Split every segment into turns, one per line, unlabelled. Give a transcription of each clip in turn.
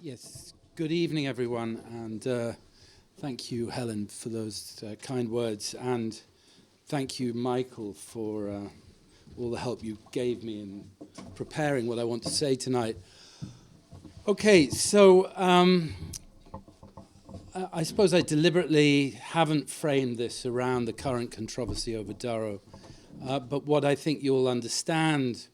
Yes, good evening, everyone, and thank you, Helen, for those kind words, and thank you, Michael, for all the help you gave me in preparing what I want to say tonight. Okay, so I suppose I deliberately haven't framed this around the current controversy over Durrow, but what I think you'll understand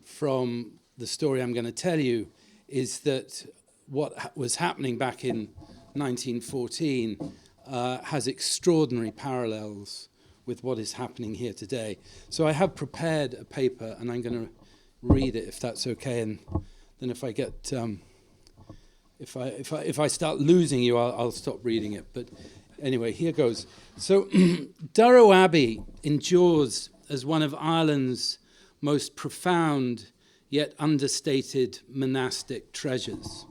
from the story I'm going to tell you is that what was happening back in 1914 has extraordinary parallels with what is happening here today. So I have prepared a paper, and I'm going to read it if that's okay. And then if I get if I start losing you, I'll stop reading it. But anyway, here goes. So Durrow Abbey endures as one of Ireland's most profound yet understated monastic treasures.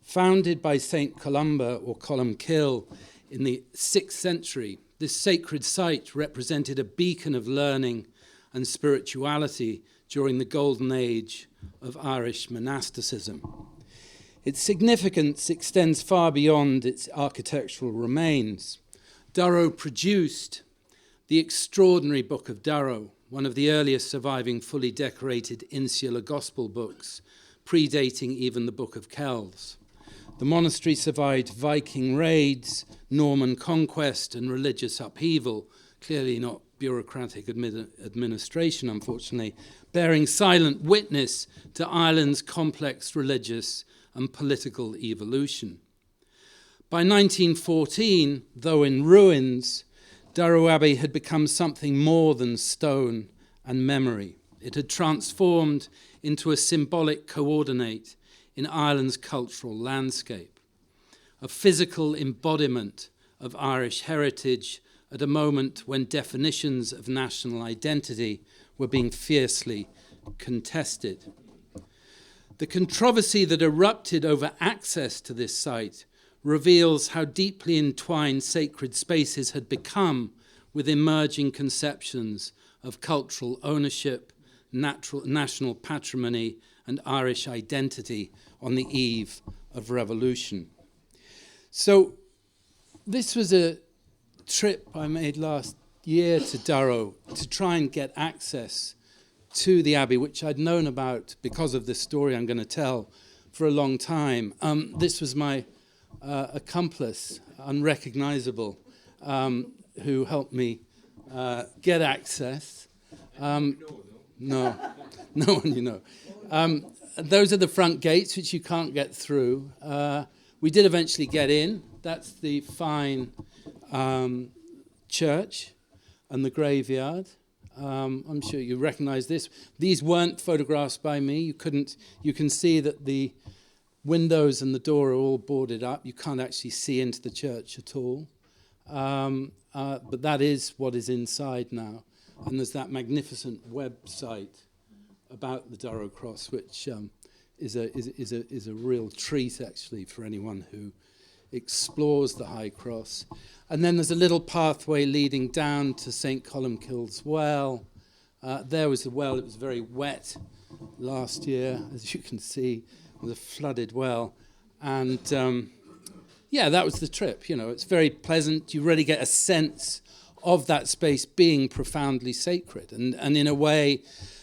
Founded by St. Columba or Columkill in the 6th century, this sacred site represented a beacon of learning and spirituality during the golden age of Irish monasticism. Its significance extends far beyond its architectural remains. Durrow produced the extraordinary Book of Durrow, one of the earliest surviving fully decorated insular gospel books, predating even the Book of Kells. The monastery survived Viking raids, Norman conquest, and religious upheaval, clearly not bureaucratic administration, unfortunately, bearing silent witness to Ireland's complex religious and political evolution. By 1914, though in ruins, Durrow Abbey had become something more than stone and memory. It had transformed into a symbolic coordinate in Ireland's cultural landscape, a physical embodiment of Irish heritage at a moment when definitions of national identity were being fiercely contested. The controversy that erupted over access to this site reveals how deeply entwined sacred spaces had become with emerging conceptions of cultural ownership, national patrimony, and Irish identity on the eve of revolution. So this was a trip I made last year to Durrow to try and get access to the Abbey, which I'd known about because of this story I'm going to tell for a long time. This was my accomplice, unrecognizable, who helped me get access. No one you know. Those are the front gates, which you can't get through. We did eventually get in. That's the fine church and the graveyard. I'm sure you recognize this. These weren't photographs by me. You can see that the windows and the door are all boarded up. You can't actually see into the church at all. But that is what is inside now. And there's that magnificent website about the Durrow Cross, which is a real treat, actually, for anyone who explores the High Cross. And then there's a little pathway leading down to St. Columkill's well. There was the well. It was very wet last year, as you can see. It was a flooded well. And, that was the trip. You know, it's very pleasant. You really get a sense of that space being profoundly sacred. And in a way,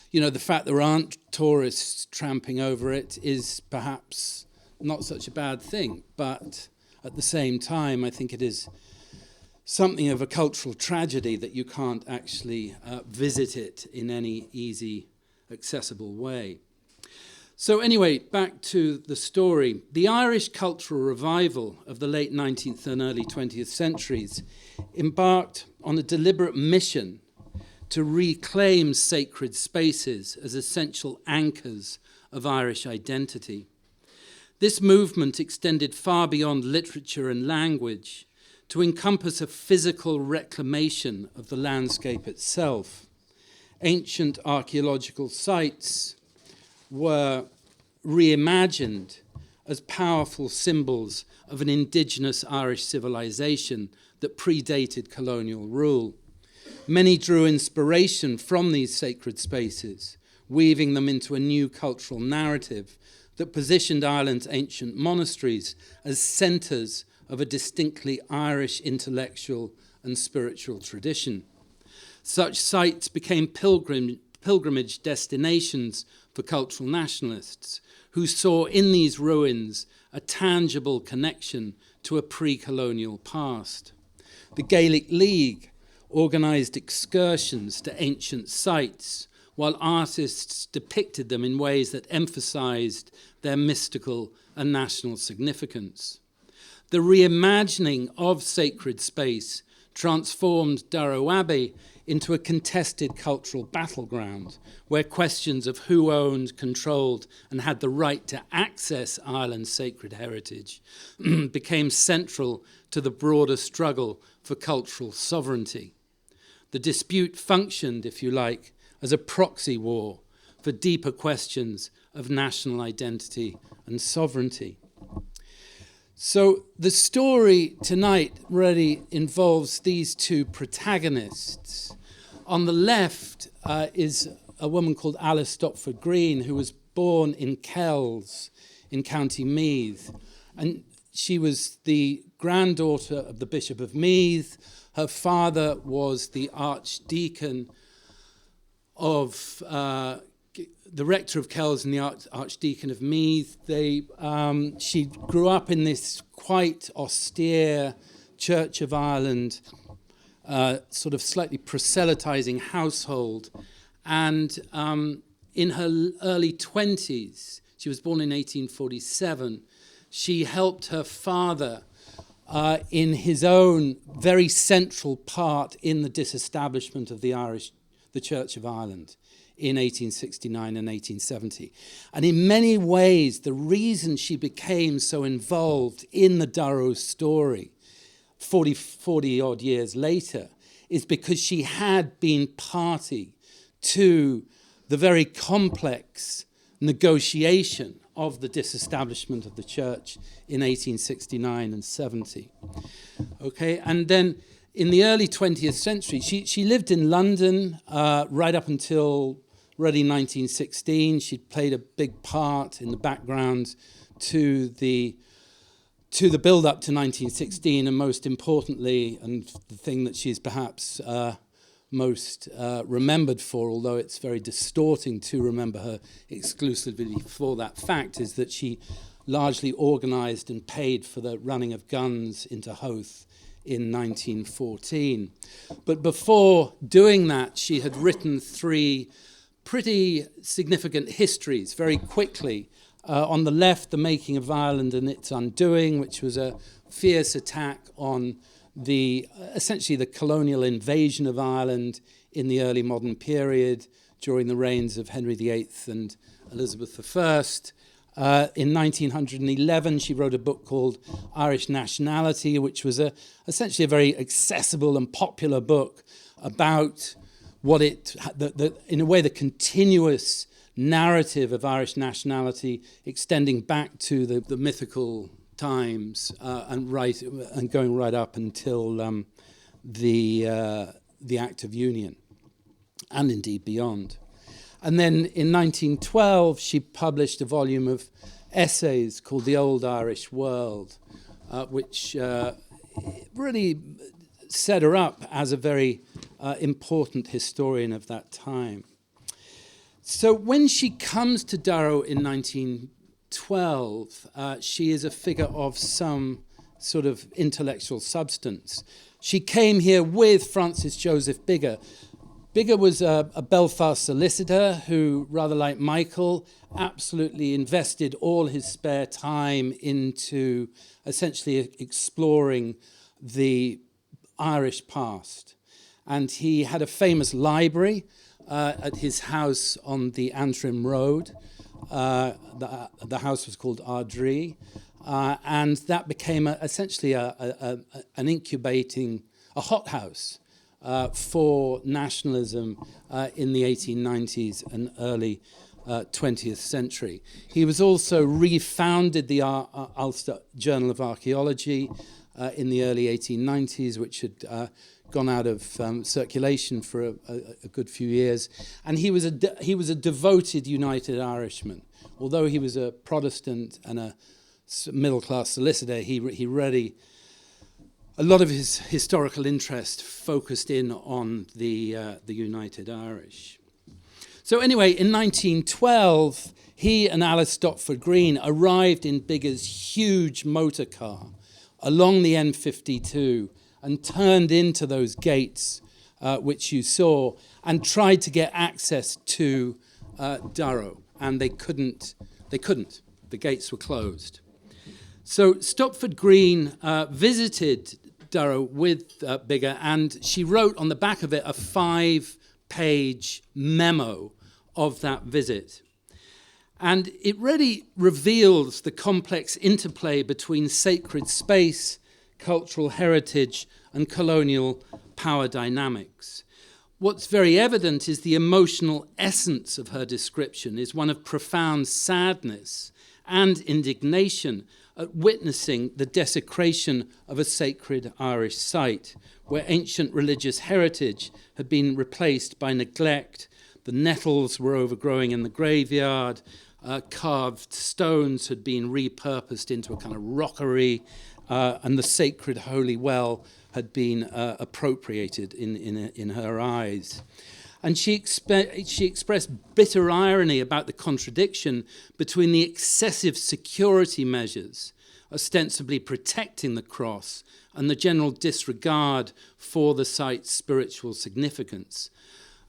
you know, the fact there aren't tourists tramping over it is perhaps not such a bad thing. But at the same time, I think it is something of a cultural tragedy that you can't actually visit it in any easy, accessible way. So anyway, back to the story. The Irish cultural revival of the late 19th and early 20th centuries embarked on a deliberate mission to reclaim sacred spaces as essential anchors of Irish identity. This movement extended far beyond literature and language to encompass a physical reclamation of the landscape itself. Ancient archaeological sites were reimagined as powerful symbols of an indigenous Irish civilization that predated colonial rule. Many drew inspiration from these sacred spaces, weaving them into a new cultural narrative that positioned Ireland's ancient monasteries as centres of a distinctly Irish intellectual and spiritual tradition. Such sites became pilgrimage destinations for cultural nationalists who saw in these ruins a tangible connection to a pre-colonial past. The Gaelic League organised excursions to ancient sites, while artists depicted them in ways that emphasised their mystical and national significance. The reimagining of sacred space transformed Durrow Abbey into a contested cultural battleground, where questions of who owned, controlled, and had the right to access Ireland's sacred heritage became central to the broader struggle for cultural sovereignty. The dispute functioned, if you like, as a proxy war for deeper questions of national identity and sovereignty. So the story tonight really involves these two protagonists. On the left is a woman called Alice Stopford Green, who was born in Kells in County Meath. And she was the granddaughter of the Bishop of Meath. Her father was the Archdeacon of the rector of Kells and the Archdeacon of Meath. She grew up in this quite austere Church of Ireland, sort of slightly proselytizing household. And in her early 20s, she was born in 1847, she helped her father in his own very central part in the disestablishment of the Church of Ireland in 1869 and 1870. And in many ways, the reason she became so involved in the Durrow story 40 odd years later is because she had been party to the very complex negotiation of the disestablishment of the church in 1869 and 70. Okay, and then in the early 20th century, she lived in London right up until really 1916. She played a big part in the background to the build-up to 1916, and most importantly, and the thing that she's perhaps most remembered for, although it's very distorting to remember her exclusively for that fact, is that she largely organised and paid for the running of guns into Howth in 1914. But before doing that, she had written 3 pretty significant histories very quickly. On the left, The Making of Ireland and Its Undoing, which was a fierce attack on essentially the colonial invasion of Ireland in the early modern period during the reigns of Henry VIII and Elizabeth I. In 1911, she wrote a book called Irish Nationality, which was essentially a very accessible and popular book about in a way, the continuous narrative of Irish nationality extending back to the mythical times and going right up until the Act of Union, and indeed beyond. And then in 1912, she published a volume of essays called The Old Irish World, which really set her up as a very important historian of that time. So when she comes to Durrow in 1912, she is a figure of some sort of intellectual substance. She came here with Francis Joseph Biggar. Biggar was a Belfast solicitor who, rather like Michael, absolutely invested all his spare time into essentially exploring the Irish past. And he had a famous library at his house on the Antrim Road. The house was called Ardree. And that became essentially an incubating, a hothouse for nationalism in the 1890s and early 20th century. He was also refounded the Ulster Journal of Archaeology in the early 1890s, which had gone out of circulation for a good few years. And he was a devoted United Irishman, although he was a Protestant and a middle-class solicitor, he really, a lot of his historical interest focused in on the United Irish. So anyway, in 1912, he and Alice Stopford Green arrived in Biggar's huge motor car along the N52 and turned into those gates which you saw and tried to get access to Durrow, and they couldn't. The gates were closed. So Stopford Green visited Durrow with Biggar, and she wrote on the back of it a 5-page memo of that visit. And it really reveals the complex interplay between sacred space, cultural heritage, and colonial power dynamics. What's very evident is the emotional essence of her description is one of profound sadness and indignation at witnessing the desecration of a sacred Irish site, where ancient religious heritage had been replaced by neglect, the nettles were overgrowing in the graveyard, carved stones had been repurposed into a kind of rockery, and the sacred holy well had been appropriated in her eyes. And she expressed bitter irony about the contradiction between the excessive security measures ostensibly protecting the cross and the general disregard for the site's spiritual significance,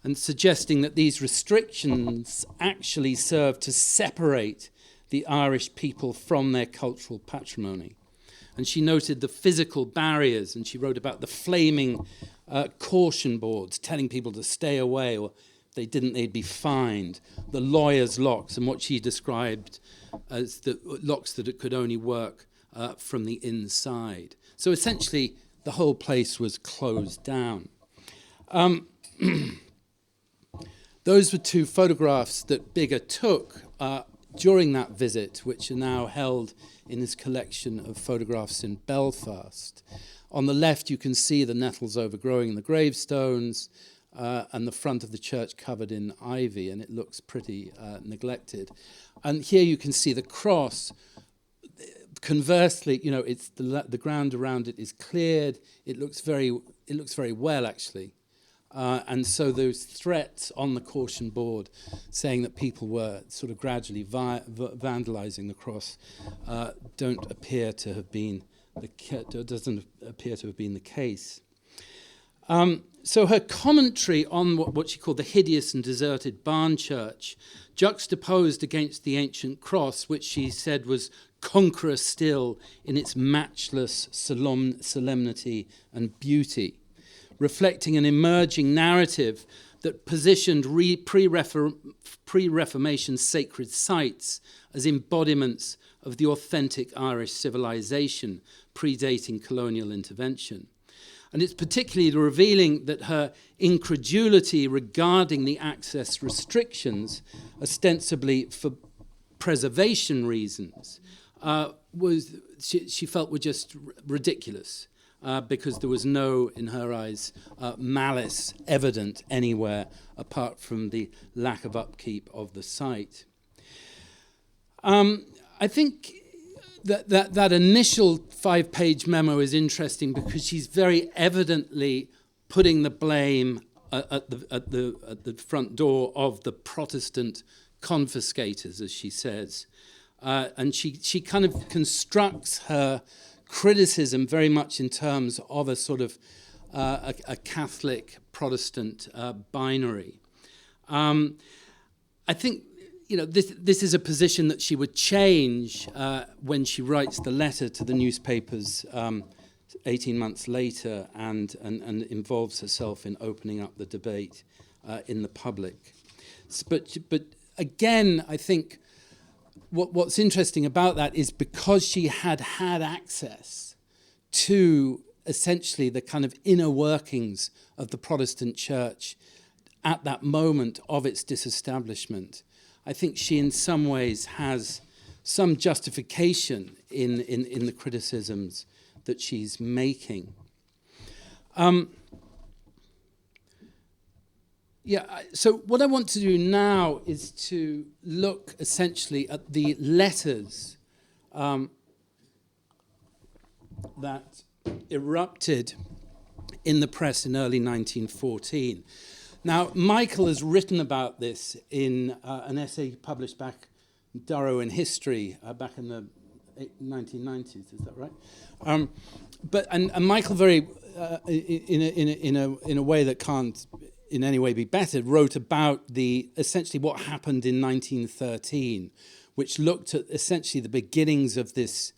and suggesting that these restrictions actually serve to separate the Irish people from their cultural patrimony. And she noted the physical barriers, and she wrote about the flaming caution boards telling people to stay away, or if they didn't, they'd be fined. The lawyer's locks, and what she described as the locks that it could only work from the inside. So essentially, the whole place was closed down. Those were 2 photographs that Biggar took during that visit, which are now held in his collection of photographs in Belfast. On the left, you can see the nettles overgrowing the gravestones and the front of the church covered in ivy, and it looks pretty neglected. And here you can see the cross. Conversely, it's the ground around it is cleared. It looks very well, actually. And so those threats on the caution board saying that people were sort of gradually vandalizing the cross doesn't appear to have been the case. So her commentary on what she called the hideous and deserted barn church, juxtaposed against the ancient cross, which she said was conqueror still in its matchless solemnity and beauty, reflecting an emerging narrative that positioned pre-Reformation sacred sites as embodiments of the authentic Irish civilization predating colonial intervention. And it's particularly revealing that her incredulity regarding the access restrictions, ostensibly for preservation reasons, she felt were just ridiculous. Because there was no, in her eyes, malice evident anywhere apart from the lack of upkeep of the site. I think that initial 5-page memo is interesting because she's very evidently putting the blame at the front door of the Protestant confiscators, as she says. And she kind of constructs her criticism very much in terms of a sort of a Catholic Protestant binary. I think this is a position that she would change when she writes the letter to the newspapers 18 months later and involves herself in opening up the debate in the public. But again, I think what's interesting about that is because she had access to essentially the kind of inner workings of the Protestant church at that moment of its disestablishment, I think she in some ways has some justification in the criticisms that she's making. So what I want to do now is to look essentially at the letters that erupted in the press in early 1914. Now, Michael has written about this in an essay published back in Durrow in History back in the 1990s. Is that right? And Michael, very in a way that can't in any way be bettered, wrote about essentially what happened in 1913, which looked at essentially the beginnings of this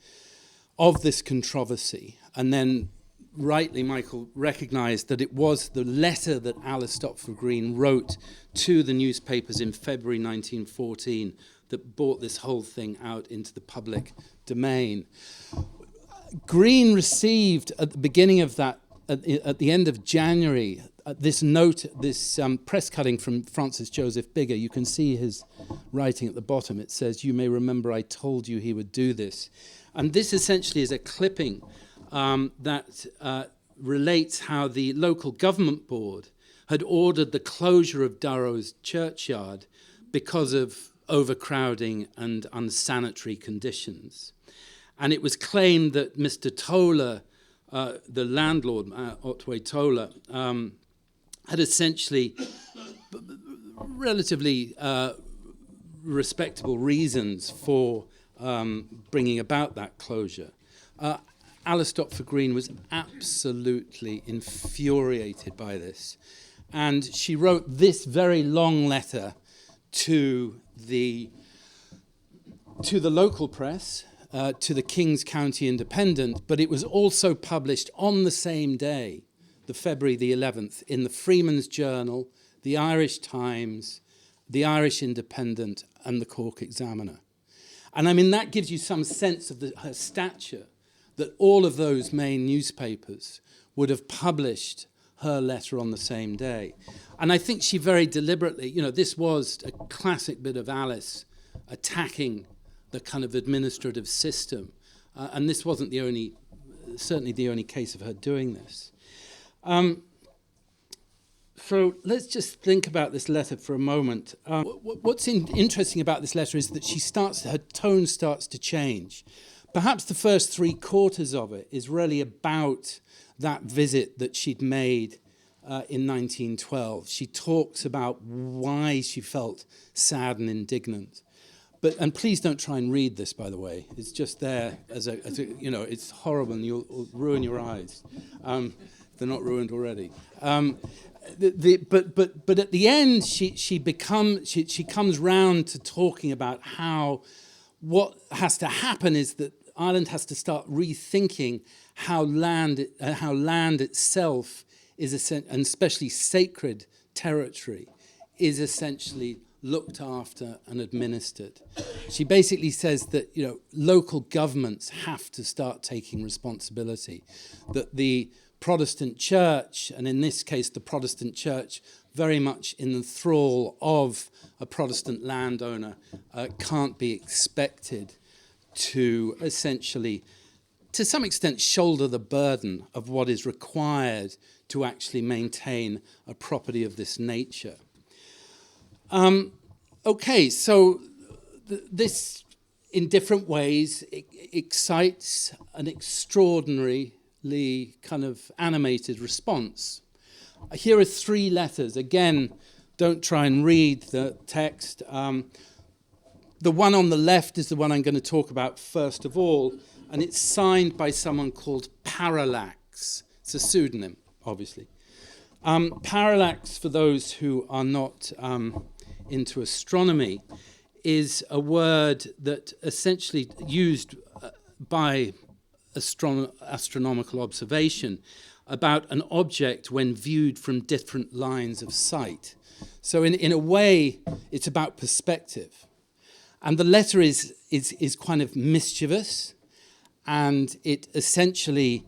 controversy, and then rightly, Michael recognised that it was the letter that Alice Stopford Green wrote to the newspapers in February 1914 that brought this whole thing out into the public domain. Green received at the beginning of that, at the end of January, this note, this press cutting from Francis Joseph Bigger. You can see his writing at the bottom. It says, "You may remember I told you he would do this." And this essentially is a clipping that relates how the local government board had ordered the closure of Durrow's churchyard because of overcrowding and unsanitary conditions. And it was claimed that Mr. Toller, the landlord, Otway Toller, had essentially relatively respectable reasons for bringing about that closure. Alice Stopford Green was absolutely infuriated by this. And she wrote this very long letter to the local press, to the King's County Independent, but it was also published on the same day, the February the 11th, in the Freeman's Journal, the Irish Times, the Irish Independent, and the Cork Examiner. And I mean, that gives you some sense of her stature, that all of those main newspapers would have published her letter on the same day. And I think she very deliberately, this was a classic bit of Alice attacking the kind of administrative system. And this wasn't certainly the only case of her doing this. So let's just think about this letter for a moment. What's interesting about this letter is that her tone starts to change. Perhaps the first 3/4 of it is really about that visit that she'd made in 1912. She talks about why she felt sad and indignant. And please don't try and read this, by the way. It's just there as a it's horrible and you'll ruin your eyes. They're not ruined already. But at the end, she comes round to talking about how what has to happen is that Ireland has to start rethinking how land itself is, and especially sacred territory, is essentially looked after and administered. She basically says that local governments have to start taking responsibility, that the Protestant church, and in this case the Protestant church very much in the thrall of a Protestant landowner, can't be expected to essentially, to some extent, shoulder the burden of what is required to actually maintain a property of this nature. So this, in different ways, excites an extraordinarily kind of animated response. Here are 3 letters. Again, don't try and read the text. The one on the left is the one I'm going to talk about first of all, and it's signed by someone called Parallax. It's a pseudonym, obviously. Parallax, for those who are not into astronomy, is a word that essentially used by astronomical observation about an object when viewed from different lines of sight. So in a way, it's about perspective. And the letter is kind of mischievous, and it essentially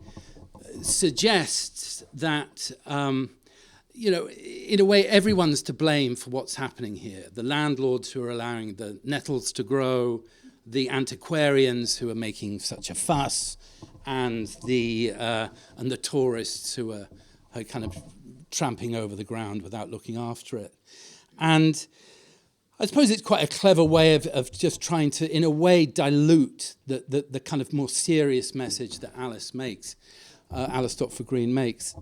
suggests that, in a way, everyone's to blame for what's happening here. The landlords who are allowing the nettles to grow, the antiquarians who are making such a fuss, and the tourists who are kind of tramping over the ground without looking after it. And I suppose it's quite a clever way of just trying to, in a way, dilute the kind of more serious message that Alice Stopford Green makes.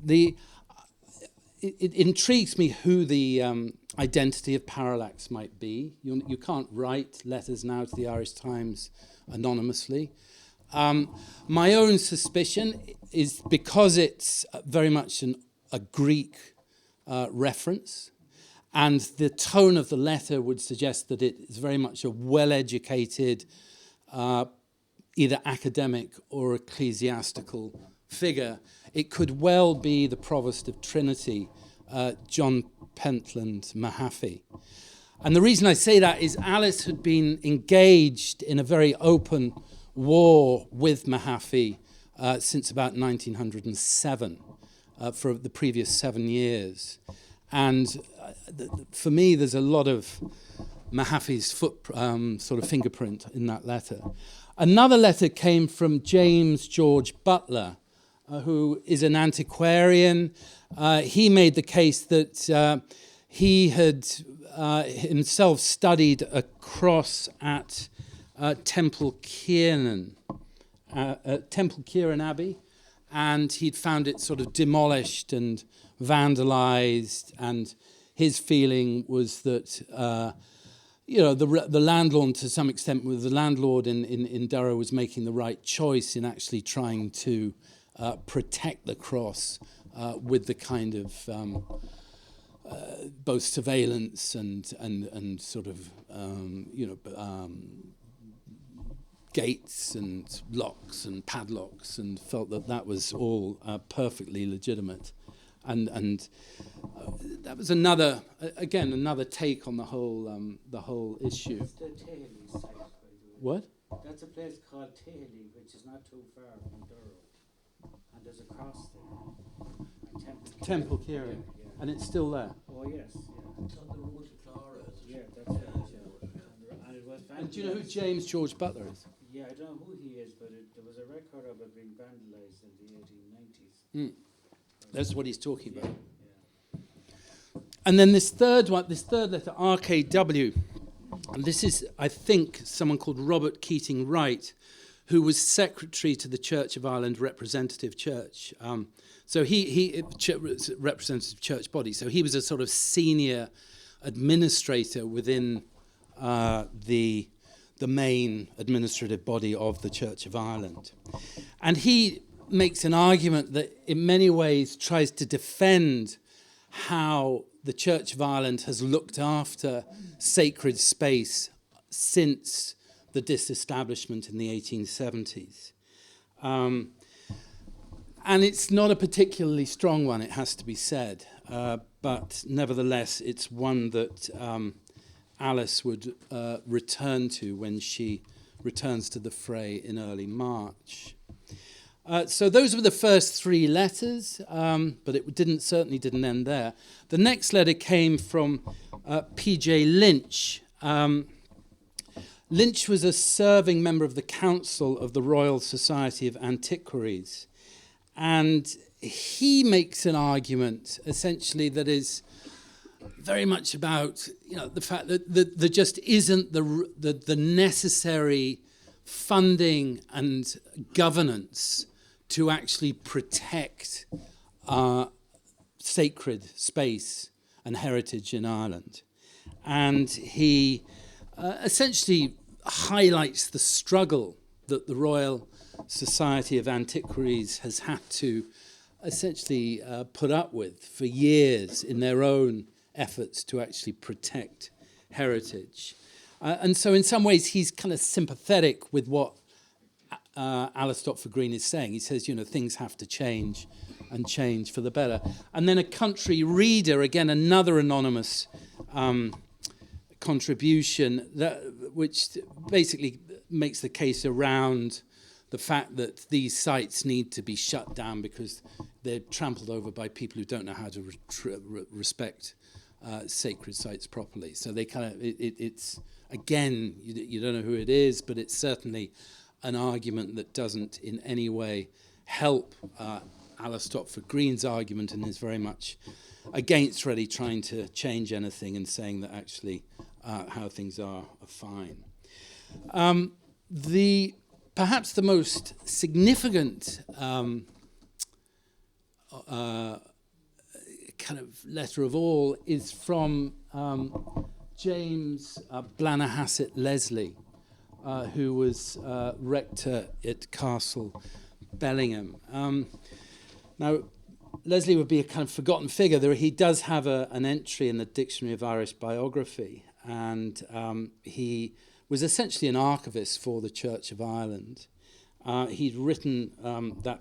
It intrigues me who the identity of Parallax might be. You can't write letters now to the Irish Times anonymously. My own suspicion is because it's very much a Greek reference, and the tone of the letter would suggest that it is very much a well-educated, either academic or ecclesiastical figure. It could well be the Provost of Trinity, John Pentland Mahaffy. And the reason I say that is Alice had been engaged in a very open war with Mahaffy since about 1907, for the previous 7 years. And for me, there's a lot of Mahaffy's sort of fingerprint in that letter. Another letter came from James George Butler, who is an antiquarian. He made the case that he had himself studied a cross at Temple Kieran Abbey, and he'd found it sort of demolished and vandalized, and his feeling was that the landlord, to some extent, the landlord in Durrow was making the right choice in actually trying to protect the cross with the kind of both surveillance and sort of gates and locks and padlocks, and felt that was all perfectly legitimate. And that was another take on the whole issue.
That's the Tehilly site, by the way.
What?
That's a place called Tehilly, which is not too far from Durrow. And there's a cross there. And
Temple Kieran.
Yeah.
And it's still there.
Oh, yes. Yeah.
It's on the road to Clara.
Yeah, that's right. Yeah. And it was vandalized.
And do you know who James George Butler is?
Yeah, I don't know who he is, but there was a record of it being vandalized in the 1890s.
That's what he's talking about.
Yeah.
And then this third letter, RKW, and this is, I think, someone called Robert Keating Wright, who was secretary to the Church of Ireland Representative Church. So he representative church body. So he was a sort of senior administrator within the main administrative body of the Church of Ireland. And he makes an argument that in many ways tries to defend how the Church of Ireland has looked after sacred space since the disestablishment in the 1870s. And it's not a particularly strong one, it has to be said, but nevertheless it's one that Alice would return to when she returns to the fray in early March. So those were the first three letters, but it certainly didn't end there. The next letter came from P.J. Lynch. Lynch was a serving member of the Council of the Royal Society of Antiquaries, and he makes an argument essentially that is very much about the fact that there just isn't the necessary funding and governance to actually protect sacred space and heritage in Ireland. And he essentially highlights the struggle that the Royal Society of Antiquaries has had to essentially put up with for years in their own efforts to actually protect heritage. And so in some ways he's kind of sympathetic with what Alice Stopford Green is saying. He says, things have to change and change for the better. And then a country reader, again, another anonymous contribution, which basically makes the case around the fact that these sites need to be shut down because they're trampled over by people who don't know how to respect sacred sites properly. So they kind of, it's again, you don't know who it is, but it's certainly an argument that doesn't in any way help Alice Stopford Green's argument and is very much against really trying to change anything and saying that actually how things are fine. Perhaps the most significant kind of letter of all is from James Blennerhassett Leslie, who was rector at Castle Bellingham. Now, Leslie would be a kind of forgotten figure. He does have an entry in the Dictionary of Irish Biography, and he was essentially an archivist for the Church of Ireland. He'd written that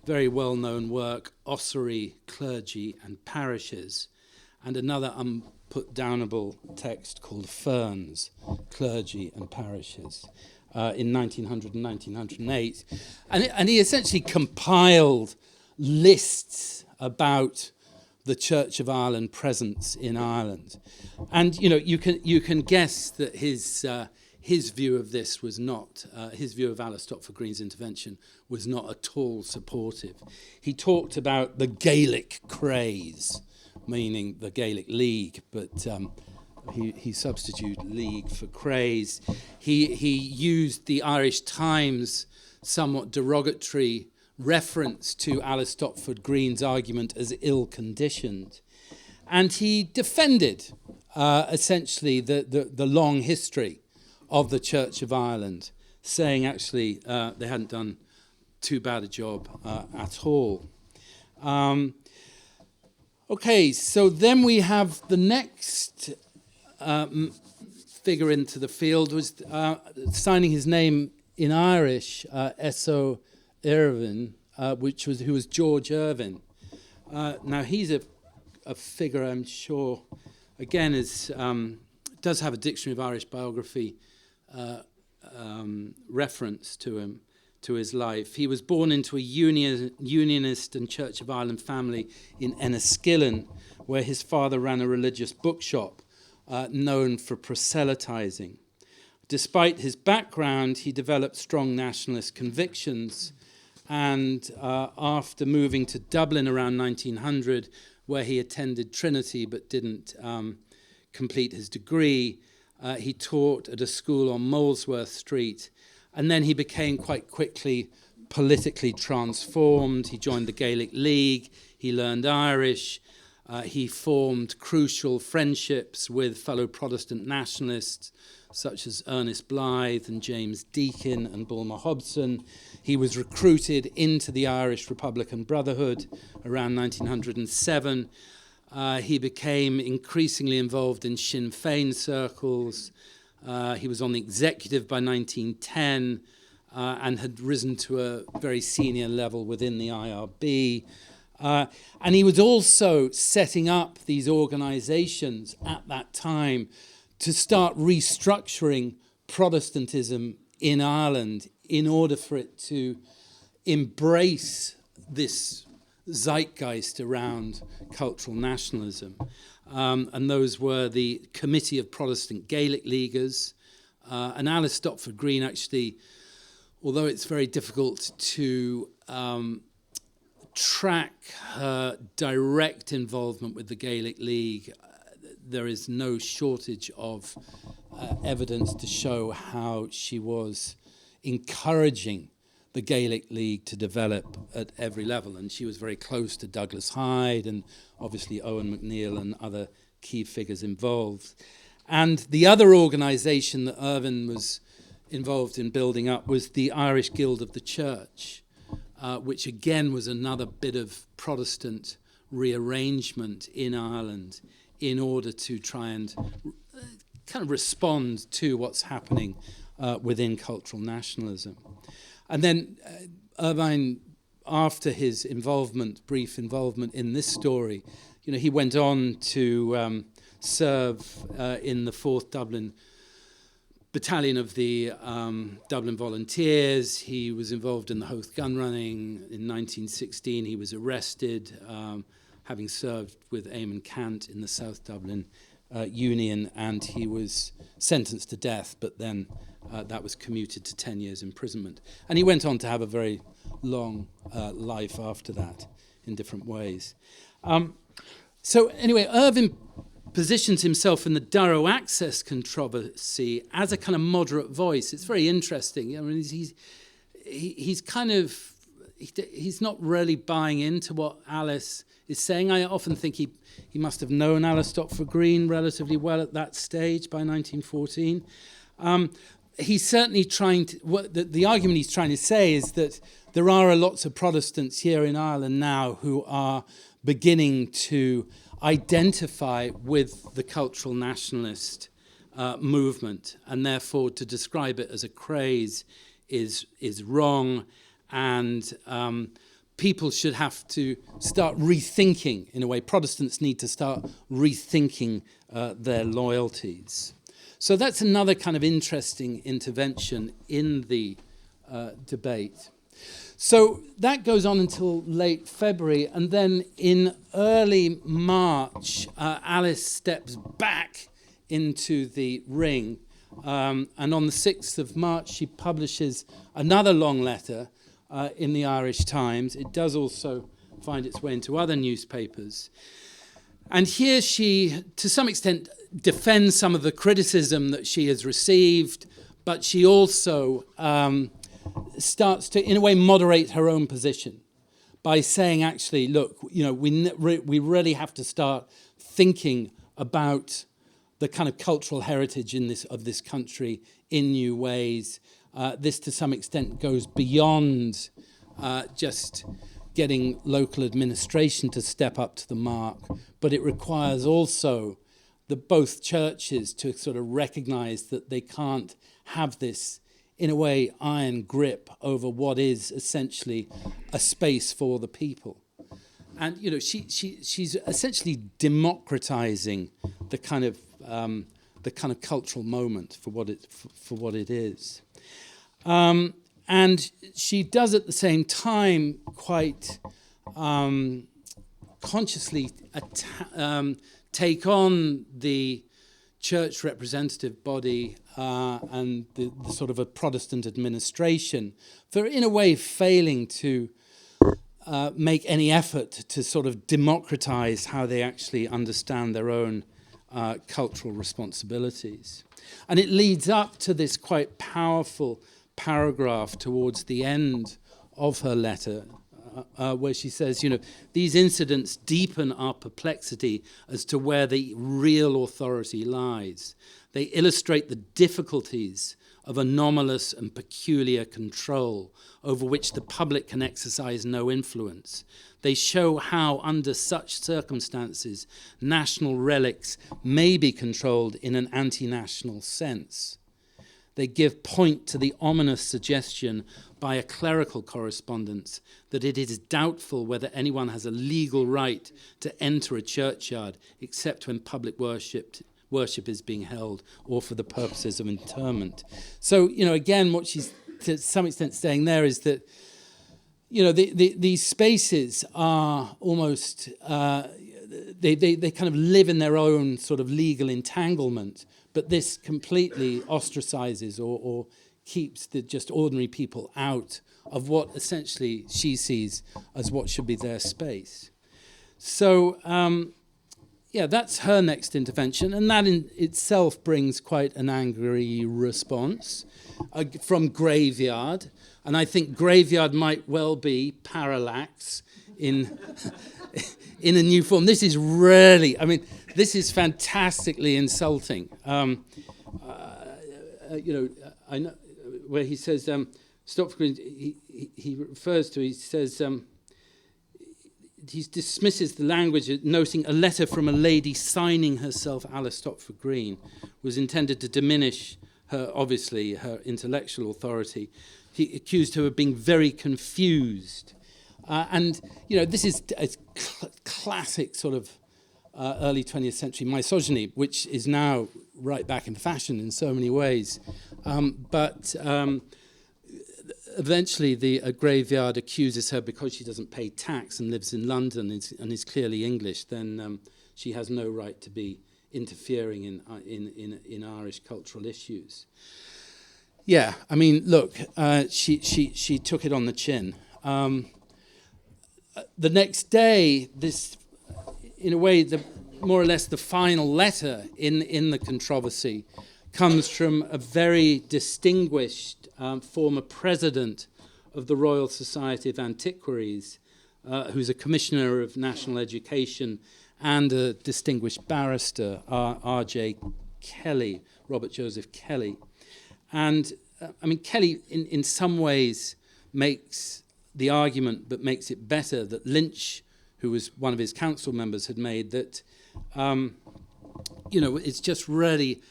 very well-known work, Ossuary, Clergy and Parishes, and another unput-downable text called Ferns, Clergy and Parishes, in 1900 and 1908. And he essentially compiled lists about the Church of Ireland presence in Ireland. And, you know, you can guess that his view of this was not, his view of Alice Stopford Green's intervention was not at all supportive. He talked about the Gaelic craze, meaning the Gaelic League, but he substituted league for craze. He used the Irish Times somewhat derogatory reference to Alice Stopford Green's argument as ill-conditioned. And he defended essentially the long history of the Church of Ireland, saying actually they hadn't done too bad a job at all. Okay, so then we have the next figure into the field was signing his name in Irish, S.O. Irvine, who was George Irvine. Now he's a figure I'm sure, again, does have a Dictionary of Irish Biography reference to him, to his life. He was born into a unionist and Church of Ireland family in Enniskillen, where his father ran a religious bookshop known for proselytizing. Despite his background, he developed strong nationalist convictions, and after moving to Dublin around 1900, where he attended Trinity but didn't complete his degree, he taught at a school on Molesworth Street, and then he became quite quickly politically transformed. He joined the Gaelic League, he learned Irish, he formed crucial friendships with fellow Protestant nationalists such as Ernest Blythe and James Deakin and Bulmer Hobson. He was recruited into the Irish Republican Brotherhood around 1907. He became increasingly involved in Sinn Féin circles. He was on the executive by 1910 and had risen to a very senior level within the IRB. And he was also setting up these organizations at that time to start restructuring Protestantism in Ireland in order for it to embrace this zeitgeist around cultural nationalism. And those were the Committee of Protestant Gaelic Leaguers. And Alice Stopford Green actually, although it's very difficult to track her direct involvement with the Gaelic League, there is no shortage of evidence to show how she was encouraging the Gaelic League to develop at every level. And she was very close to Douglas Hyde and obviously Owen MacNeill and other key figures involved. And the other organisation that Irvine was involved in building up was the Irish Guild of the Church, which again was another bit of Protestant rearrangement in Ireland in order to try and kind of respond to what's happening within cultural nationalism. And then Irvine, after his brief involvement in this story, you know, he went on to serve in the 4th Dublin Battalion of the Dublin Volunteers. He was involved in the Howth gun running. In 1916, he was arrested, having served with Eamon Cant in the South Dublin Union, and he was sentenced to death, but then that was commuted to 10 years imprisonment. And he went on to have a very long life after that in different ways. So anyway, Irving positions himself in the Durrow access controversy as a kind of moderate voice. It's very interesting. I mean, he's kind of, he's not really buying into what Alice is saying. I often think he must have known Alice Stopford Green relatively well at that stage by 1914. He's certainly trying to, the argument he's trying to say is that there are lots of Protestants here in Ireland now who are beginning to identify with the cultural nationalist movement, and therefore to describe it as a craze is wrong, and people should have to start rethinking, in a way, Protestants need to start rethinking their loyalties. So that's another kind of interesting intervention in the debate. So that goes on until late February, and then in early March, Alice steps back into the ring, and on the 6th of March, she publishes another long letter in the Irish Times. It does also find its way into other newspapers. And here she, to some extent, defends some of the criticism that she has received, but she also starts to, in a way, moderate her own position by saying, actually, look, you know, we really have to start thinking about the kind of cultural heritage of this country in new ways. This, to some extent, goes beyond just getting local administration to step up to the mark, but it requires also both churches to sort of recognize that they can't have this, in a way, iron grip over what is essentially a space for the people. And, you know, she's essentially democratizing the kind of cultural moment for what it is. And she does at the same time quite consciously take on the church representative body and the sort of a Protestant administration for, in a way, failing to make any effort to sort of democratize how they actually understand their own cultural responsibilities. And it leads up to this quite powerful paragraph towards the end of her letter, where she says, you know, these incidents deepen our perplexity as to where the real authority lies. They illustrate the difficulties of anomalous and peculiar control over which the public can exercise no influence. They show how, under such circumstances, national relics may be controlled in an anti-national sense. They give point to the ominous suggestion by a clerical correspondence that it is doubtful whether anyone has a legal right to enter a churchyard except when public worship is being held or for the purposes of interment. So, you know, again, what she's to some extent saying there is that, you know, these spaces are almost, they kind of live in their own sort of legal entanglement, but this completely ostracizes or keeps the just ordinary people out of what essentially she sees as what should be their space. So, yeah, that's her next intervention, and that in itself brings quite an angry response from Graveyard, and I think Graveyard might well be Parallax in in a new form. This is really, I mean, this is fantastically insulting. You know, I know where he says, Stopford Green, he refers to, he says, he dismisses the language, noting a letter from a lady signing herself Alice Stopford Green was intended to diminish her, obviously, her intellectual authority. He accused her of being very confused. And, you know, this is a classic sort of early 20th century misogyny, which is now right back in fashion in so many ways. But eventually the Graveyard accuses her because she doesn't pay tax and lives in London and is clearly English, then she has no right to be interfering in Irish cultural issues. Yeah, I mean, look, she took it on the chin. The next day, this, in a way, more or less the final letter in the controversy comes from a very distinguished former president of the Royal Society of Antiquaries, who's a commissioner of national education and a distinguished barrister, R.J. Kelly, Robert Joseph Kelly. And, Kelly, in some ways, makes the argument, but makes it better, that Lynch, who was one of his council members, had made, that, it's just really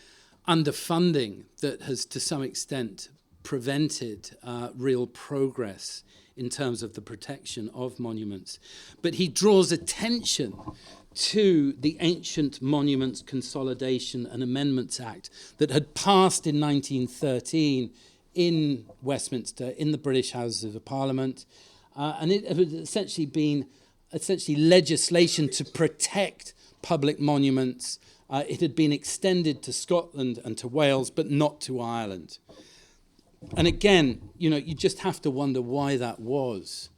underfunding that has, to some extent, prevented real progress in terms of the protection of monuments. But he draws attention to the Ancient Monuments Consolidation and Amendments Act that had passed in 1913 in Westminster, in the British Houses of Parliament, and it had essentially been legislation to protect public monuments. It had been extended to Scotland and to Wales, but not to Ireland. And again, you just have to wonder why that was.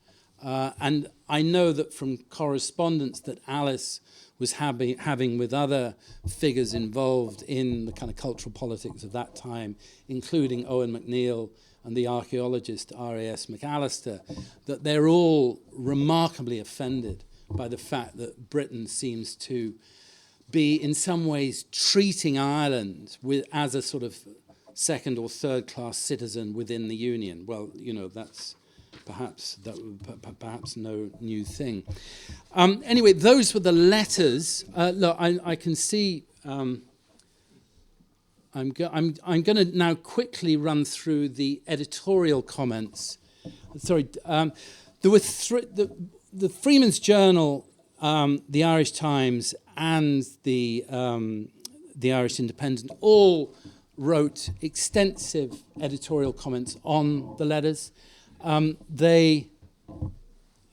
And I know that from correspondence that Alice was having with other figures involved in the kind of cultural politics of that time, including Owen McNeill and the archaeologist R.A.S. McAllister, that they're all remarkably offended by the fact that Britain seems to be in some ways treating Ireland as a sort of second or third class citizen within the Union. Well, that's perhaps no new thing. Anyway, those were the letters. Look, I can see. I'm going to now quickly run through the editorial comments. Sorry, there were the Freeman's Journal, the Irish Times, and the Irish Independent all wrote extensive editorial comments on the letters. They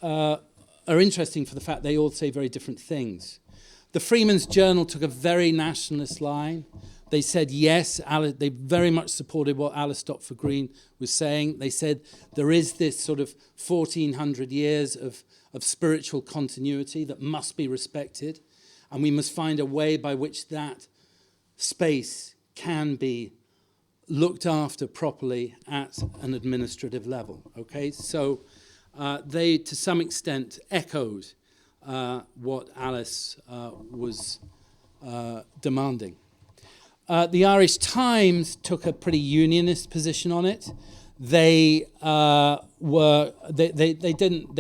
are interesting for the fact they all say very different things. The Freeman's Journal took a very nationalist line. They said yes, they very much supported what Alice Stopford Green was saying. They said there is this sort of 1,400 years of spiritual continuity that must be respected, and we must find a way by which that space can be looked after properly at an administrative level. Okay, so they, to some extent, echoed what Alice was demanding. The Irish Times took a pretty unionist position on it. They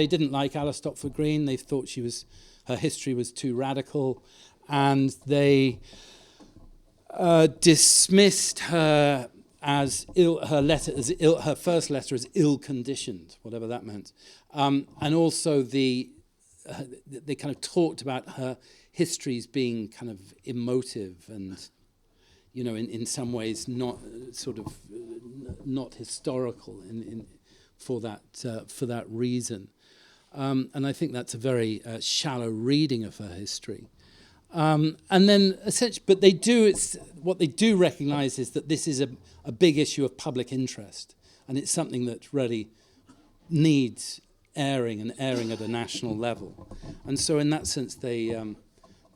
didn't like Alice Stopford Green. They thought her history was too radical, and they dismissed her as her first letter as ill-conditioned, whatever that meant, and also they kind of talked about her histories being kind of emotive and, in some ways not historical for that reason, and I think that's a very shallow reading of her history. And then essentially, but what they do recognise is that this is a big issue of public interest, and it's something that really needs airing at a national level, and so in that sense they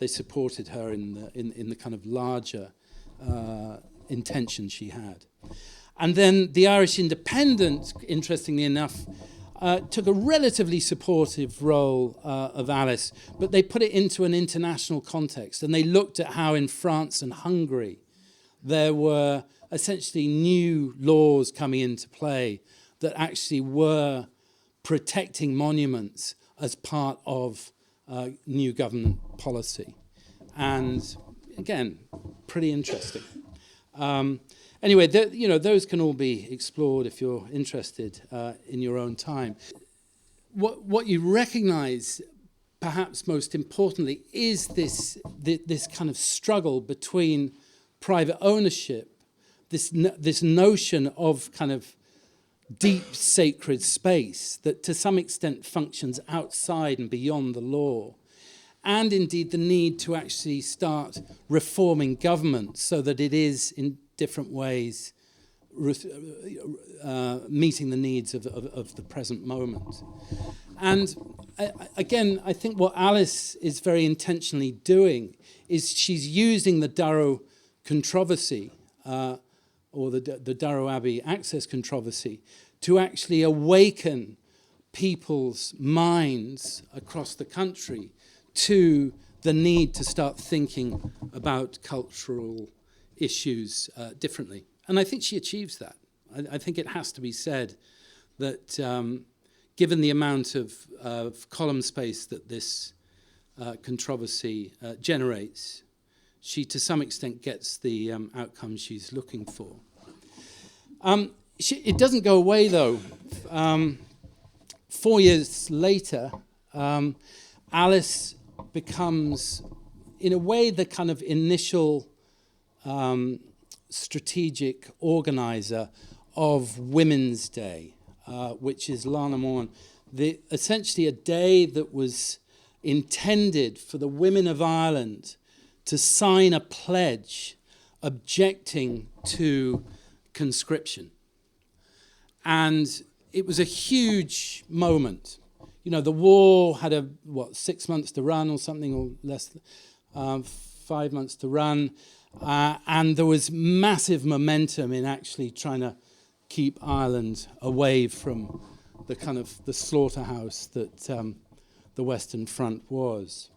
supported her in the kind of larger intention she had. And then the Irish Independent, interestingly enough, took a relatively supportive role of Alice, but they put it into an international context, and they looked at how in France and Hungary there were essentially new laws coming into play that actually were protecting monuments as part of new government policy. And again, pretty interesting. Anyway, those can all be explored if you're interested in your own time. What you recognise, perhaps most importantly, is this kind of struggle between private ownership, this notion of kind of deep sacred space that to some extent functions outside and beyond the law, and indeed the need to actually start reforming government so that it is in different ways meeting the needs of the present moment. And again, I think what Alice is very intentionally doing is she's using the Durrow controversy, or the Durrow Abbey access controversy, to actually awaken people's minds across the country to the need to start thinking about cultural issues differently. And I think she achieves that. I think it has to be said that given the amount of column space that this controversy generates, she to some extent gets the outcome she's looking for. It doesn't go away though. 4 years later, Alice becomes, in a way, the kind of initial strategic organizer of Women's Day, which is Lana Morn, essentially a day that was intended for the women of Ireland to sign a pledge objecting to conscription. And it was a huge moment. You know, the war had 6 months to run or something, or less, 5 months to run. And there was massive momentum in actually trying to keep Ireland away from the kind of the slaughterhouse that the Western Front was.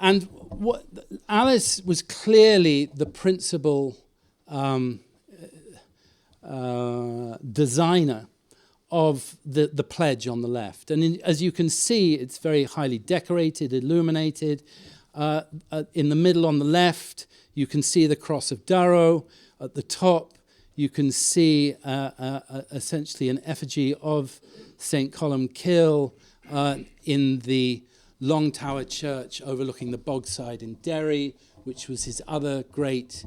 And what Alice was clearly the principal designer of the pledge on the left. And as you can see, it's very highly decorated, illuminated. In the middle on the left, you can see the Cross of Durrow. At the top, you can see essentially an effigy of St. Columkill in the Long Tower Church overlooking the Bogside in Derry, which was his other great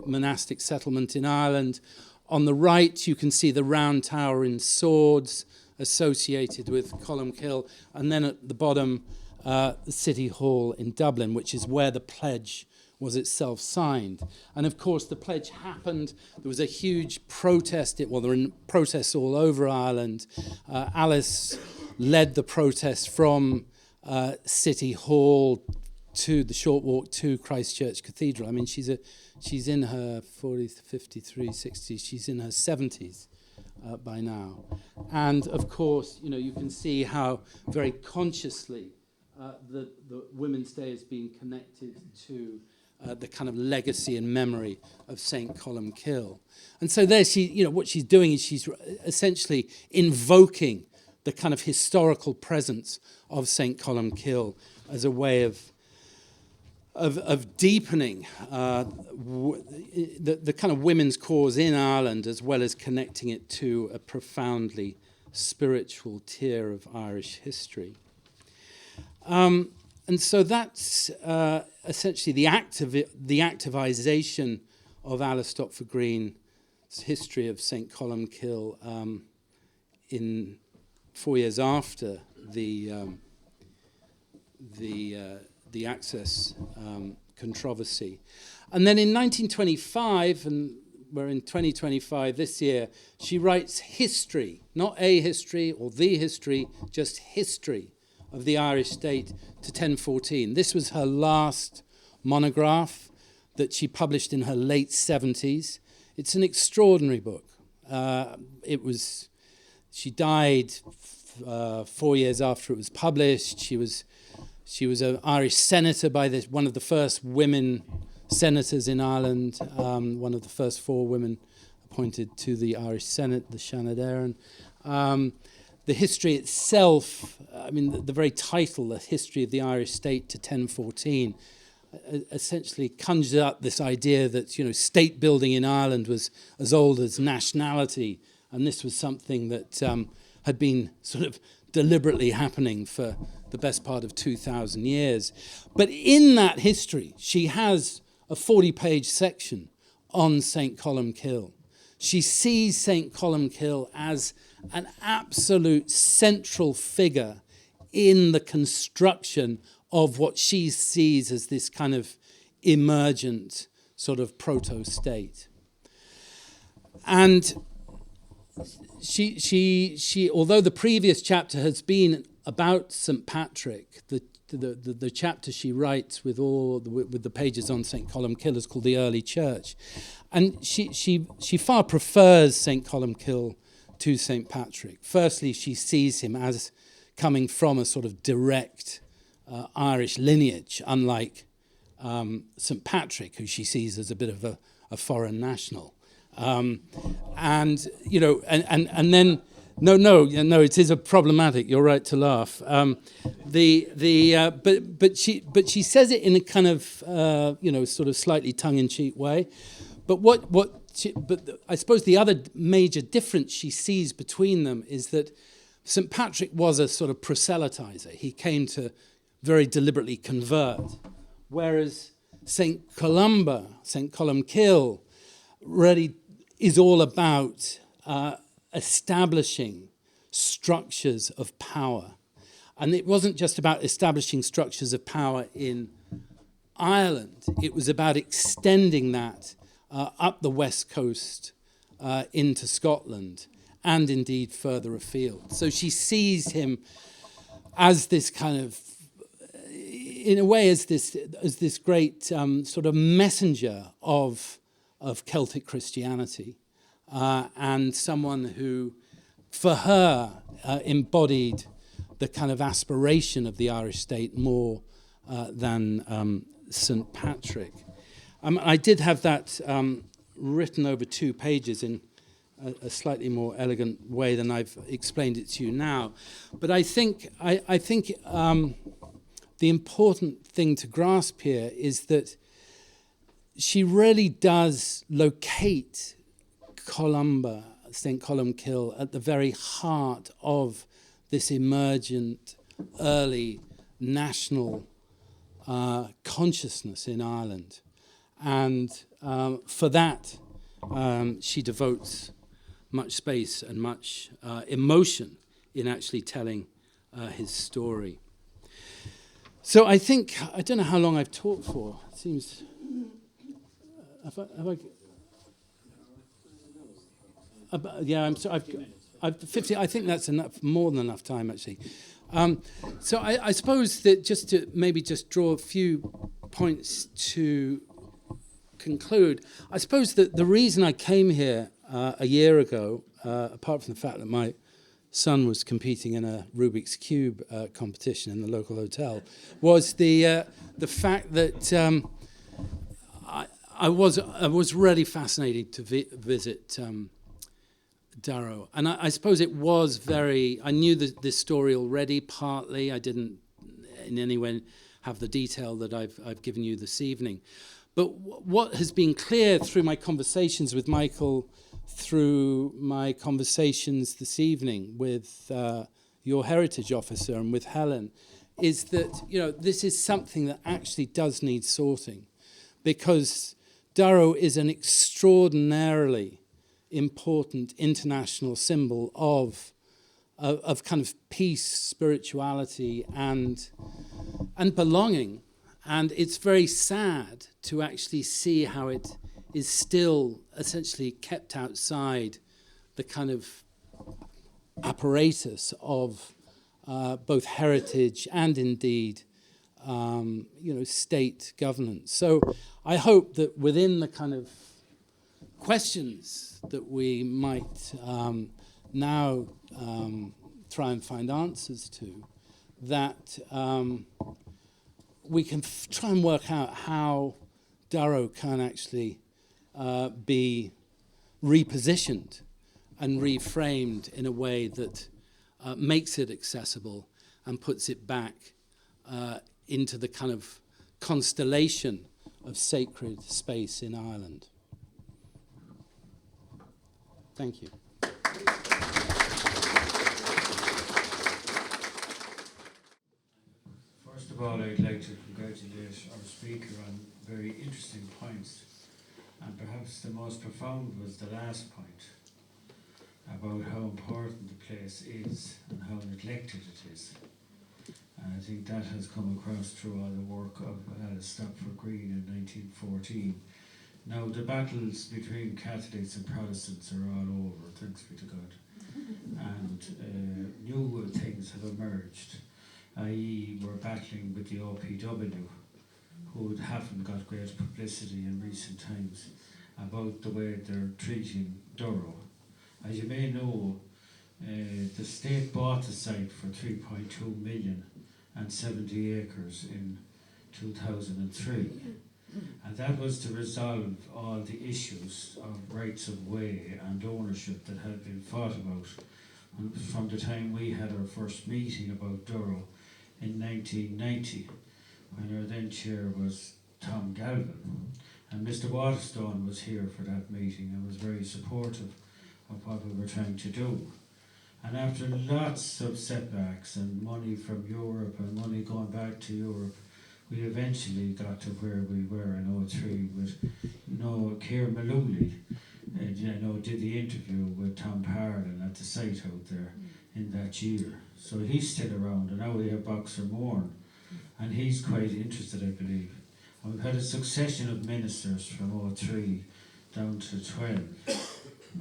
monastic settlement in Ireland. On the right, you can see the Round Tower in Swords associated with Columkill. And then at the bottom, the City Hall in Dublin, which is where the pledge was itself signed. And of course, the pledge happened. There was a huge protest. There were protests all over Ireland. Alice led the protest from City Hall to the short walk to Christchurch Cathedral. I mean, she's in her 40s, 53, 60s. She's in her 70s by now. And of course, you know, you can see how very consciously the Women's Day is being connected to the kind of legacy and memory of St. Columkill. And so there what she's doing is she's essentially invoking the kind of historical presence of St. Columkill as a way of deepening the kind of women's cause in Ireland, as well as connecting it to a profoundly spiritual tier of Irish history. And so that's essentially the activization of Alice Stopford Green's history of St. Columkill in 4 years after the access controversy. And then in 1925, and we're in 2025 this year, she writes history, not a history or the history, just history of the Irish state to 1014. This was her last monograph that she published in her late 70s. It's an extraordinary book. She died 4 years after it was published. She was an Irish senator by one of the first women senators in Ireland, one of the first 4 women appointed to the Irish Senate, the Seanad Éireann. The history itself, I mean, the very title, The History of the Irish State to 1014, essentially conjures up this idea that, state building in Ireland was as old as nationality, and this was something that had been sort of deliberately happening for the best part of 2,000 years. But in that history, she has a 40-page section on St. Columkill. She sees St. Columkill as an absolute central figure in the construction of what she sees as this kind of emergent sort of proto-state. And she, although the previous chapter has been about St. Patrick, the chapter she writes with with the pages on St. Columkill is called The Early Church, and she far prefers St. Columkill to St. Patrick. Firstly, she sees him as coming from a sort of direct Irish lineage, unlike St. Patrick, who she sees as a bit of a foreign national. And you know, and then no, it is a problematic. You're right to laugh. But she says it in a kind of sort of slightly tongue-in-cheek way. But I suppose the other major difference she sees between them is that St. Patrick was a sort of proselytizer. He came to very deliberately convert, whereas St. Columkill really is all about establishing structures of power. And it wasn't just about establishing structures of power in Ireland. It was about extending that up the west coast into Scotland and indeed further afield. So she sees him as this kind of, in a way, as this great sort of messenger of Celtic Christianity, and someone who, for her, embodied the kind of aspiration of the Irish state more than St. Patrick. I did have that written over 2 pages in a slightly more elegant way than I've explained it to you now. But I think the important thing to grasp here is that she really does locate St. Columkill at the very heart of this emergent early national consciousness in Ireland. And for that, she devotes much space and much emotion in actually telling his story. So I don't know how long I've talked for. It seems... I'm sorry. I've 50. I think that's enough, more than enough time actually. So I suppose that just to maybe just draw a few points to conclude. I suppose that the reason I came here a year ago, apart from the fact that my son was competing in a Rubik's Cube competition in the local hotel, was the fact that I was really fascinated to visit Durrow, and I suppose it was very. I knew this story already. Partly, I didn't in any way have the detail that I've given you this evening. But what has been clear through my conversations with Michael, through my conversations this evening with your heritage officer and with Helen, is that this is something that actually does need sorting, because Durrow is an extraordinarily important international symbol of kind of peace, spirituality, and belonging. And it's very sad to actually see how it is still essentially kept outside the kind of apparatus of both heritage and indeed state governance. So I hope that within the kind of questions that we might now try and find answers to, that we can try and work out how Durrow can actually be repositioned and reframed in a way that makes it accessible and puts it back into the kind of constellation of sacred space in Ireland. Thank you.
First of all, I'd like to congratulate our speaker on very interesting points, and perhaps the most profound was the last point about how important the place is and how neglected it is. And I think that has come across through all the work of Alice Stopford Green in 1914 Now the battles between Catholics and Protestants are all over, thanks be to God. And new things have emerged, i.e. we're battling with the OPW, who haven't got great publicity in recent times about the way they're treating Durrow. As you may know, the state bought the site for 3.2 million and 70 acres in 2003. And that was to resolve all the issues of rights of way and ownership that had been fought about from the time we had our first meeting about Durrow in 1990, when our then chair was Tom Galvin. And Mr. Waterstone was here for that meeting and was very supportive of what we were trying to do. And after lots of setbacks and money from Europe and money going back to Europe, we eventually got to where we were in 03 with Keir Malooly, did the interview with Tom Parlin at the site out there in that year. So he's still around, and now we have Boxer Mourne, and he's quite interested, I believe. And we've had a succession of ministers from 03 down to 12.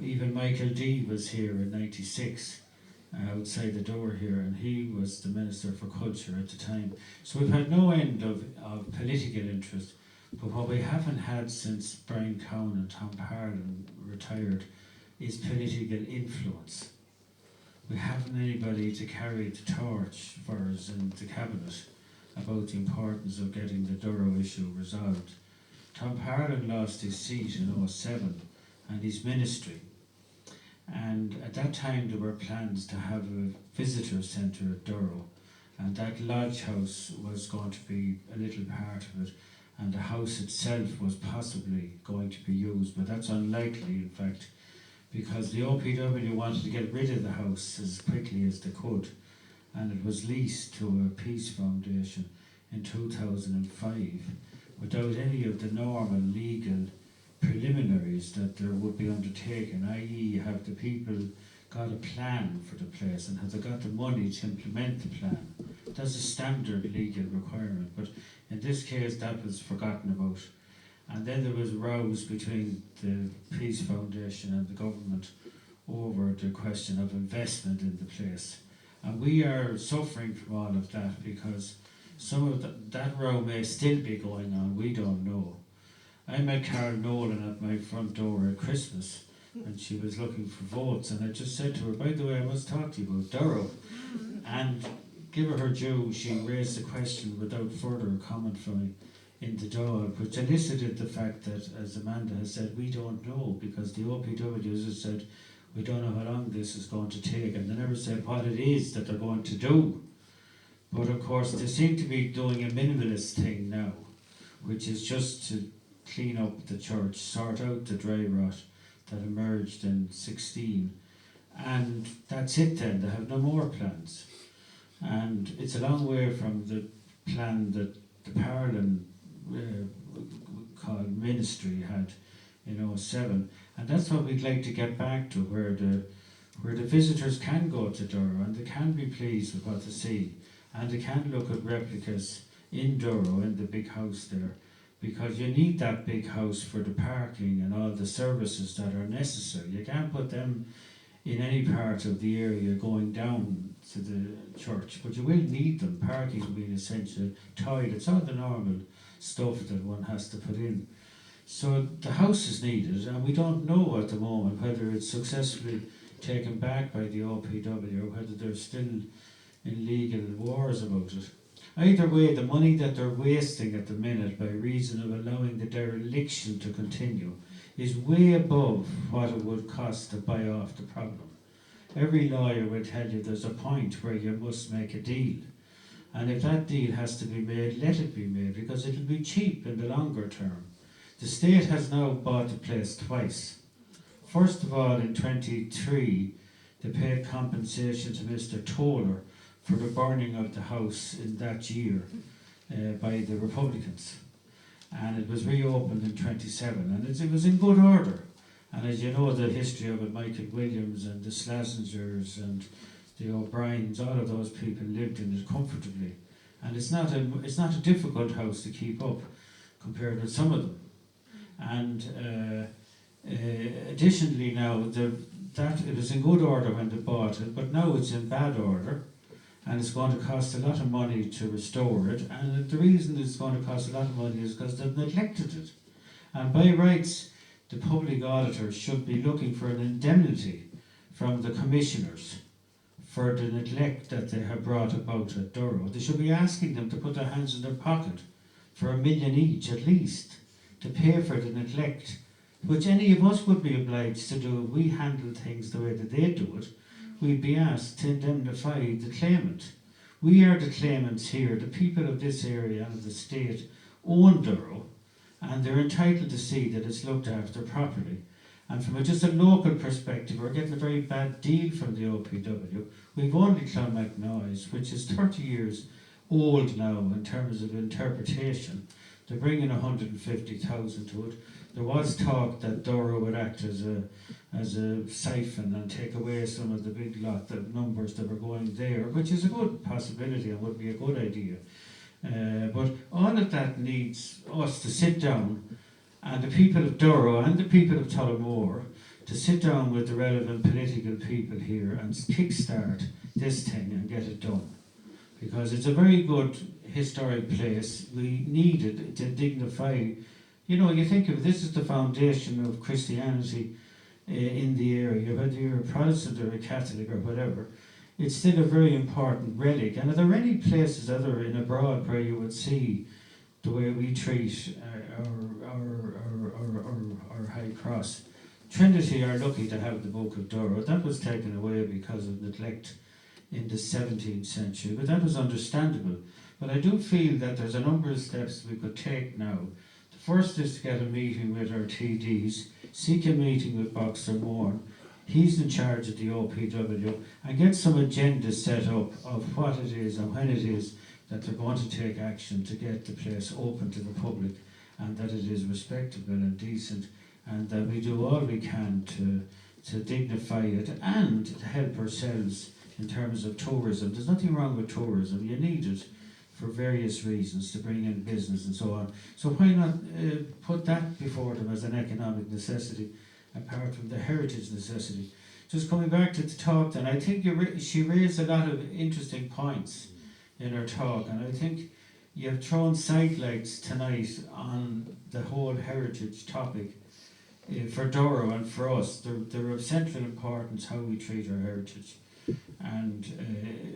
Even Michael D was here in 96. Outside the door here, and he was the Minister for Culture at the time. So we've had no end of political interest, but what we haven't had since Brian Cowan and Tom Parlin retired is political influence. We haven't anybody to carry the torch for us in the Cabinet about the importance of getting the Durrow issue resolved. Tom Parlin lost his seat in 07 and his ministry. And at that time there were plans to have a visitor centre at Durrow, and that lodge house was going to be a little part of it, and the house itself was possibly going to be used, but that's unlikely in fact, because the OPW wanted to get rid of the house as quickly as they could, and it was leased to a peace foundation in 2005 without any of the normal legal preliminaries that there would be undertaken, i.e. have the people got a plan for the place and have they got the money to implement the plan. That's a standard legal requirement, but in this case that was forgotten about. And then there was rows between the Peace Foundation and the government over the question of investment in the place. And we are suffering from all of that because some of that row may still be going on, we don't know. I met Carol Nolan at my front door at Christmas and she was looking for votes, and I just said to her, by the way, I must talk to you about Durrow. And give her due, she raised the question without further comment from me in the Dáil, which elicited the fact that, as Amanda has said, we don't know, because the OPWs have said we don't know how long this is going to take, and they never said what it is that they're going to do. But of course they seem to be doing a minimalist thing now, which is just to clean up the church, sort out the dry rot that emerged in 16, and that's it then. They have no more plans, and it's a long way from the plan that the Parlin called ministry had in 07, and that's what we'd like to get back to, where the visitors can go to Durrow and they can be pleased with what they see, and they can look at replicas in Durrow in the big house there, because you need that big house for the parking and all the services that are necessary. You can't put them in any part of the area going down to the church, but you will need them. Parking will be essential, toilets, all the normal stuff that one has to put in. So the house is needed, and we don't know at the moment whether it's successfully taken back by the OPW or whether they're still in legal wars about it. Either way, the money that they're wasting at the minute by reason of allowing the dereliction to continue is way above what it would cost to buy off the problem. Every lawyer will tell you there's a point where you must make a deal. And if that deal has to be made, let it be made, because it'll be cheap in the longer term. The state has now bought the place twice. First of all, in 23, they paid compensation to Mr. Toller for the burning of the house in that year by the Republicans. And it was reopened in 27, and it was in good order. And as you know, the history of it, Michael Williams and the Slassingers and the O'Briens, all of those people lived in it comfortably. And it's not a difficult house to keep up compared with some of them. And additionally now, that it was in good order when they bought it, but now it's in bad order, and it's going to cost a lot of money to restore it. And the reason it's going to cost a lot of money is because they've neglected it. And by rights, the public auditors should be looking for an indemnity from the commissioners for the neglect that they have brought about at Durrow. They should be asking them to put their hands in their pocket for $1 million each at least to pay for the neglect, which any of us would be obliged to do if we handle things the way that they do it. We'd be asked to indemnify the claimant. We are the claimants here. The people of this area and of the state own Durrow, and they're entitled to see that it's looked after properly. And from just a local perspective, we're getting a very bad deal from the OPW. We've only Clonmacnoise, which is 30 years old now in terms of interpretation. They're bringing 150,000 to it. There was talk that Durrow would act as a siphon and take away some of the big lot of numbers that were going there, which is a good possibility and would be a good idea. But all of that needs us to sit down, and the people of Durrow and the people of Tullamore, to sit down with the relevant political people here and kickstart this thing and get it done. Because it's a very good historic place. We need it to dignify. You know, you think of this as the foundation of Christianity in the area, whether you're a Protestant or a Catholic or whatever. It's still a very important relic. And are there any places other in abroad where you would see the way we treat our High Cross? Trinity are lucky to have the Book of Durrow. That was taken away because of neglect in the 17th century, but that was understandable. But I do feel that there's a number of steps we could take now. The first is to get a meeting with our TDs, seek a meeting with Boxer Moore. He's in charge of the OPW, and get some agenda set up of what it is and when it is that they're going to take action to get the place open to the public, and that it is respectable and decent, and that we do all we can to dignify it and to help ourselves in terms of tourism. There's nothing wrong with tourism. You need it for various reasons to bring in business and so on. So why not put that before them as an economic necessity, apart from the heritage necessity? Just coming back to the talk then, I think she raised a lot of interesting points in her talk, and I think you have thrown sidelights tonight on the whole heritage topic for Durrow and for us. They're of central importance how we treat our heritage. And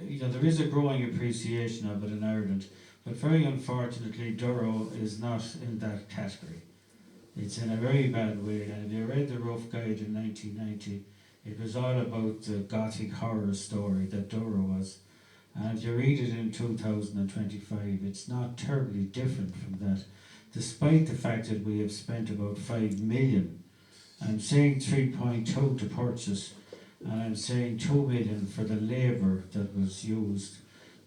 you know, there is a growing appreciation of it in Ireland, but very unfortunately Durrow is not in that category. It's in a very bad way, and if you read the Rough Guide in 1990, it was all about the Gothic horror story that Durrow was. And if you read it in 2025, it's not terribly different from that, despite the fact that we have spent about 5 million. I'm saying 3.2 to purchase, and I'm saying 2 million for the labour that was used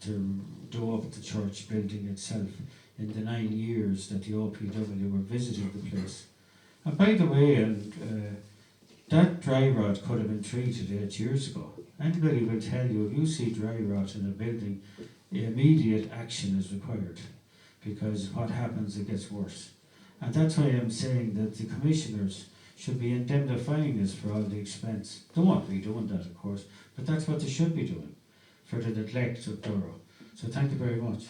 to do up the church building itself in the 9 years that the OPW were visiting the place. And by the way, that dry rot could have been treated 8 years ago. Anybody will tell you, if you see dry rot in a building, immediate action is required, because what happens, it gets worse. And that's why I'm saying that the commissioners should be indemnifying us for all the expense. They won't be doing that, of course, but that's what they should be doing for the neglect of Durrow. So thank you very much.